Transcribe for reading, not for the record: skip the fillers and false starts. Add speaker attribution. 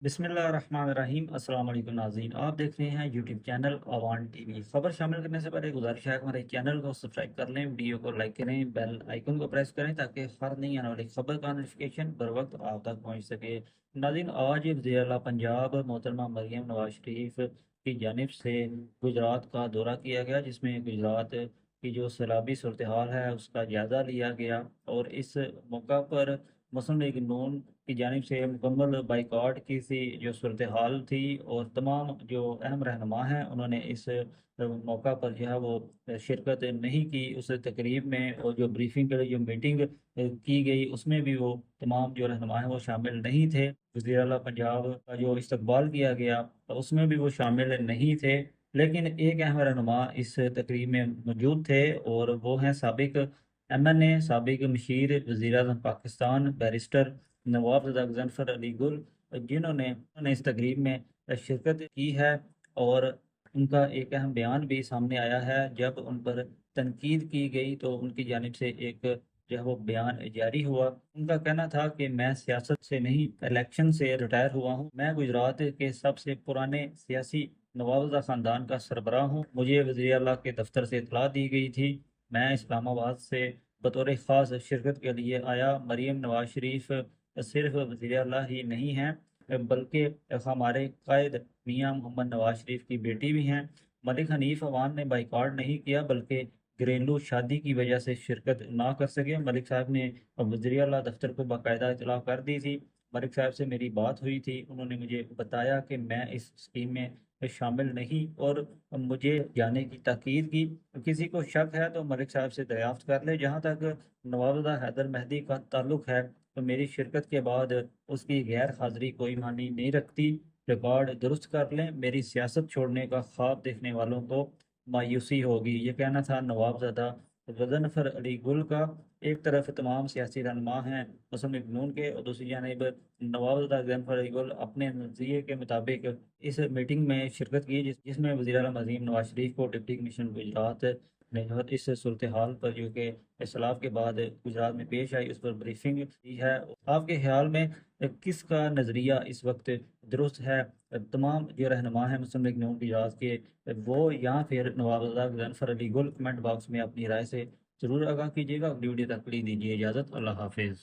Speaker 1: बिस्मिल्लाहिर्रहमानिर्रहीम। अस्सलाम वालेकुम नाज़रीन, आप देख रहे हैं यूट्यूब चैनल अवान टीवी। खबर शामिल करने से पहले गुजारिश है कि हमारे चैनल को सब्सक्राइब कर लें, वीडियो को लाइक करें, बेल आइकन को प्रेस करें ताकि हर नई आने वाली खबर का नोटिफिकेशन बर वक्त आप तक पहुंच सके। नाज़रीन, आज वज़ीर आला पंजाब मोहतरमा मरीम नवाज शरीफ की जानिब से गुजरात का दौरा किया गया, जिसमें गुजरात की जो सैलाबी सूरत हाल है उसका जायज़ा लिया गया। और इस मौका पर मुस्लिम लीग नून की जानिब से मुकम्मल बाइकआउट की सी जो सूरत हाल थी, और तमाम जो अहम रहनुमा हैं उन्होंने इस मौका पर जो है वो शिरकत नहीं की उस तकरीब में। और जो ब्रीफिंग के लिए जो मीटिंग की गई उसमें भी वो तमाम जो रहनुमा हैं वो शामिल नहीं थे। वज़ीर आला पंजाब का जो इस्तकबाल किया गया तो उसमें भी वो शामिल नहीं थे। लेकिन एक अहम रहनुमा इस तकरीब में मौजूद थे, और वो हैं साबिक MNA, साबिक मशीर वज़ीर आज़म पाकिस्तान बैरिस्टर नवाब रज़ाक ज़फ़र अली गुल, जिन्होंने इस तकरीब में शिरकत की है। और उनका एक अहम बयान भी सामने आया है। जब उन पर तनकीद की गई तो उनकी जानिब से एक जो है वो बयान जारी हुआ। उनका कहना था कि मैं सियासत से नहीं, इलेक्शन से रिटायर हुआ हूँ। मैं गुजरात के सबसे पुराने सियासी नवाबजा ख़ानदान का सरबराह हूँ। मुझे वज़ीर आला के दफ्तर से इतला दी गई थी। मैं इस्लामाबाद से बतौर ख़ास शिरकत के लिए आया। मरीम नवाज शरीफ सिर्फ वज़ीर आला ही नहीं हैं, बल्कि हमारे कायद मियाँ मोहम्मद नवाज शरीफ की बेटी भी हैं। मलिक हनीफ अवान ने बाइकआउट नहीं किया, बल्कि घरेलू शादी की वजह से शिरकत ना कर सके। मलिक साहब ने वज़ीर आला दफ्तर को बाकायदा इतला कर दी थी। मलिक साहब से मेरी बात हुई थी, उन्होंने मुझे बताया कि मैं इस स्कीम में शामिल नहीं, और मुझे जाने की ताकीद की। किसी को शक है तो मलिक साहब से दरियाफ्त कर ले। जहाँ तक नवाबदा हैदर मेहदी का ताल्लुक है तो मेरी शिरकत के बाद उसकी गैर हाज़िरी कोई मानी नहीं रखती। रिकॉर्ड दुरुस्त कर लें, मेरी सियासत छोड़ने का ख्वाब देखने वालों को मायूसी होगी। ये कहना था नवाबज़ादा गजनफर अली गुल का। एक तरफ तमाम सियासी रहनुमा हैं मुस्लिम लीग नून के, और दूसरी जानब नवाबज़ादा गजनफर अली गुल अपने नज़रिए के मुताबिक इस मीटिंग में शिरकत की, जिसमें वज़ीर आला मज़ीम नवाज शरीफ को डिप्टी कमिश्नर गुजरात ने जो है इस सूरत हाल पर जो कि सैलाब के बाद गुजरात में पेश आई उस पर ब्रीफिंग दी है। आपके ख्याल में किसका नज़रिया इस वक्त दुरुस्त है? तमाम जो रहनुमा हैं मुस्लिम लीग नून गुजरात के, वो या फिर नवाब गजनफर अली गुल? कमेंट बॉक्स में अपनी राय से ज़रूर आगाह कीजिएगा। अगली वीडियो तक के लिए दीजिए इजाज़त। अल्लाह हाफिज़।